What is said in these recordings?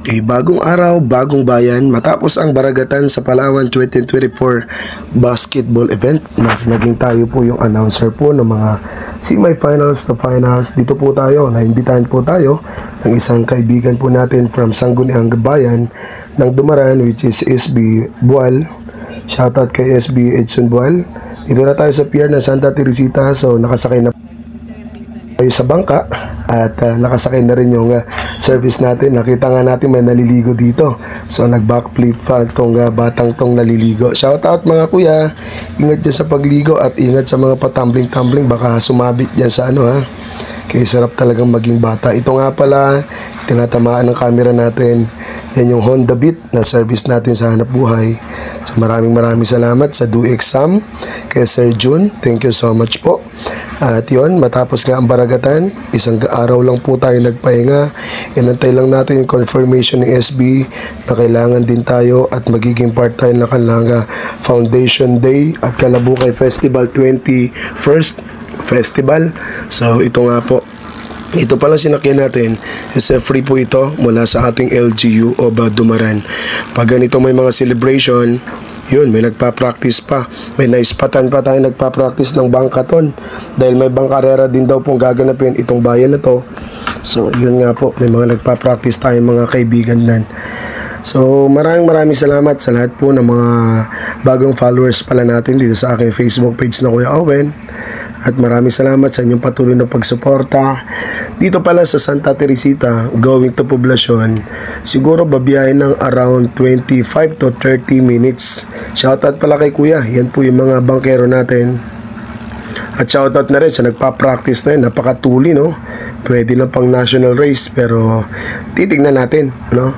Okay, bagong araw, bagong bayan. Matapos ang baragatan sa Palawan 2024 basketball event, naging tayo po yung announcer po ng mga semi-finals to finals. Dito po tayo, naimbitahan po tayo ng isang kaibigan po natin from Sangguniang Bayan ng Dumaran, which is SB Bual. Shoutout kay SB Edson Bual. Dito na tayo sa pier ng Santa Teresita. So nakasakay na tayo sa bangka at nakasakay na rin yung service natin. Nakita nga natin may naliligo dito, so nag-backflip pa itong batang tong naliligo. Shout out mga kuya, ingat dyan sa pagligo at ingat sa mga patumbling-tumbling, baka sumabit dyan sa ano ha. Kaya sarap talagang maging bata. Ito nga pala, tinatamaan ng camera natin. Yan yung Honda Beat na service natin sa hanap buhay. So maraming salamat sa Do Exam kay Sir June. Thank you so much po. At yun, matapos nga ang baragatan, isang araw lang po tayo nagpahinga. Inantay lang natin yung confirmation ng SB na kailangan din tayo at magiging part tayo ng kanilang Foundation Day at Kalabukay Festival 21st Festival. So ito nga po, ito pala sinakyan natin is free po ito mula sa ating LGU o Dumaran. Pag ganito may mga celebration, yun, may nagpa-practice pa. May naispatan pa tayo nagpa-practice ng bangkaton dahil may bangkarera din daw pong gaganapin itong bayan na to. So yun nga po, may mga nagpa-practice tayo mga kaibigan nan. So maraming salamat sa lahat po ng mga bagong followers pala natin dito sa aking Facebook page na Kuya Owen. At maraming salamat sa inyong patuloy na pagsuporta. Dito pala sa Santa Teresita, going to Poblacion, siguro babiyahin ng around 25 to 30 minutes. Shoutout pala kay Kuya, yan po yung mga bangkero natin. At shoutout na rin sa nagpa-practice na yun, napakatuli no. Pwede na pang national race pero titignan natin no.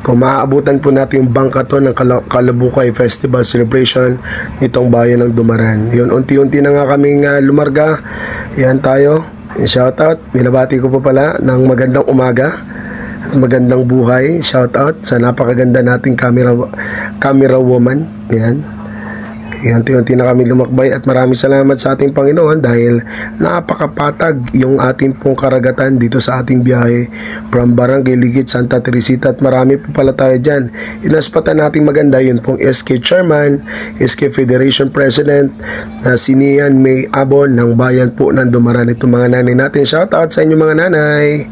Kung maaabutan po natin yung bangkaton ng Kalabukay Festival Celebration nitong bayan ng Dumaran. Yun, unti-unti na nga kaming lumarga. Yan tayo. Shoutout. Minabati ko po pala ng magandang umaga at magandang buhay. Shoutout sa napakaganda nating camera woman. Yan. Unti-unti na kami lumakbay at maraming salamat sa ating Panginoon dahil napakapatag yung ating pong karagatan dito sa ating biyahe from Barangay Ligit, Santa Teresita at marami po pala tayo dyan. Inaspatan nating maganda yun pong SK Chairman, SK Federation President na si Nian May Abon ng bayan po ng Dumaran. Itong mga nanay natin, shoutout sa inyo mga nanay.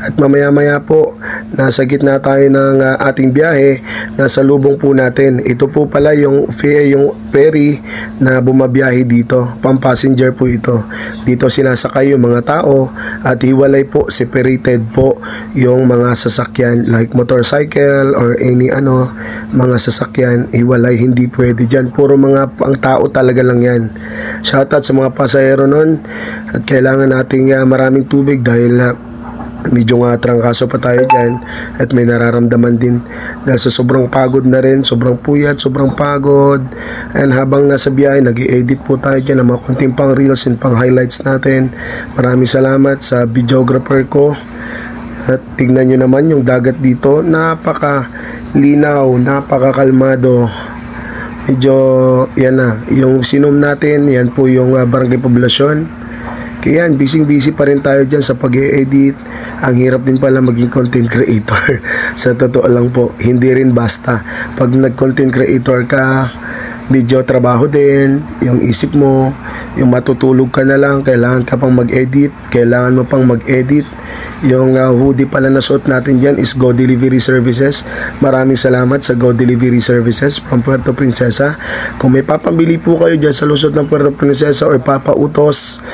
At mamaya-maya po, nasa gitna tayo ng ating biyahe, nasa lubong po natin. Ito po pala yung ferry na bumabiyahe dito. Pang-passenger po ito. Dito sinasakay yung mga tao at hiwalay po, separated po yung mga sasakyan like motorcycle or any mga sasakyan. Hiwalay, hindi pwede dyan. Puro mga pang tao talaga lang yan. Shoutout sa mga pasahero nun at kailangan nating maraming tubig dahil medyo nga trangkaso pa tayo dyan at may nararamdaman din dahil sa sobrang pagod na rin, sobrang puyat, sobrang pagod. And habang nasa biyahe, nag-i-edit po tayo dyan ng mga konting pang reels and pang highlights natin. Maraming salamat sa videographer ko. At tignan nyo naman yung dagat dito, napaka linaw, napakakalmado. Medyo yan na, yung sinom natin, yan po yung Barangay Poblacion. Kaya yan, busy pa rin tayo dyan sa pag-e-edit. Ang hirap din pala maging content creator. Sa totoo lang po, hindi rin basta. Pag nag-content creator ka, medyo trabaho din, yung isip mo, yung matutulog ka na lang, kailangan ka pang mag-edit, kailangan mo pang mag-edit. Yung hoodie pala na suot natin dyan is Go Delivery Services. Maraming salamat sa Go Delivery Services from Puerto Princesa. Kung may papamili po kayo dyan sa lusot ng Puerto Princesa or papautos,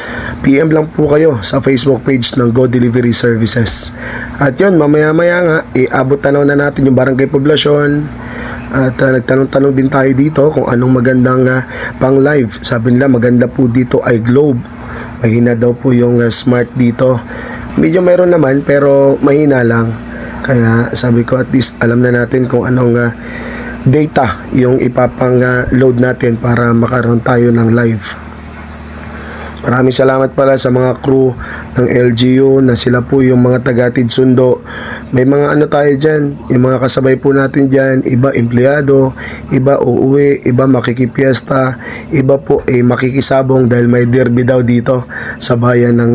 PM lang po kayo sa Facebook page ng Go Delivery Services. At yun, mamaya-maya nga, iabot tanaw na natin yung Barangay Poblacion. At nagtanong-tanong din tayo dito kung anong magandang pang live. Sabi nila maganda po dito ay Globe. Mahina daw po yung Smart dito. Medyo mayroon naman pero mahina lang. Kaya sabi ko at least alam na natin kung anong data yung ipapang load natin para makaroon tayo ng live. Maraming salamat pala sa mga crew ng LGU na sila po yung mga tagatid sundo. May mga ano tayo dyan, yung mga kasabay po natin dyan, iba empleyado, iba uuwi, iba makikipiesta, iba po makikisabong dahil may derby daw dito sa bayan ng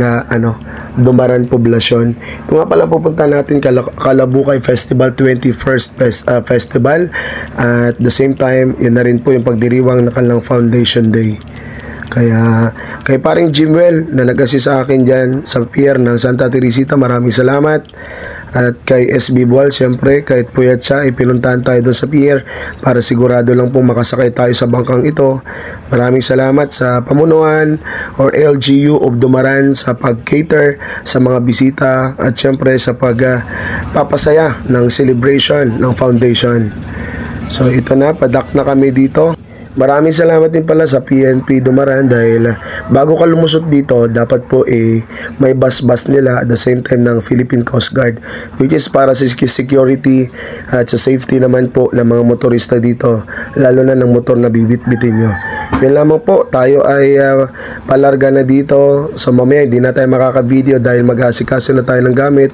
Dumaran Poblasyon. Ito nga pala pupunta natin Kalabukay Festival 21st Festival, at the same time yun na rin po yung pagdiriwang ng kanilang Foundation Day. Kaya kay paring Jimwell na nag-assist sa akin dyan sa pier ng Santa Teresita, maraming salamat. At kay SB Bual, siyempre kahit puyat siya, pinuntahan tayo doon sa pier para sigurado lang pong makasakay tayo sa bangkang ito. Maraming salamat sa pamunuan or LGU of Dumaran sa pag-cater sa mga bisita at siyempre sa pagpapasaya ng celebration ng foundation. So ito na, padak na kami dito. Maraming salamat din pala sa PNP Dumaran dahil bago ka lumusot dito, dapat po may bus nila at the same time ng Philippine Coast Guard, which is para sa security at sa safety naman po ng mga motorista dito, lalo na ng motor na bibit-bitin nyo. Yun lamang po, tayo ay palarga na dito. So mamaya hindi na tayo makaka-video dahil mag-asikaso na tayo ng gamit.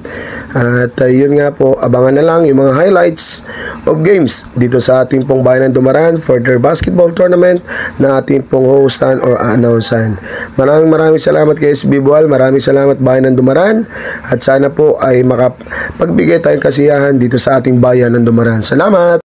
At yun nga po, abangan na lang yung mga highlights of games dito sa ating pong bayan ng Dumaran for their basketball tournament na ating pong hostan or announcean. Maraming salamat kay SB Bual, maraming salamat bayan ng Dumaran, at sana po ay makapagbigay tayong kasiyahan dito sa ating bayan ng Dumaran. Salamat!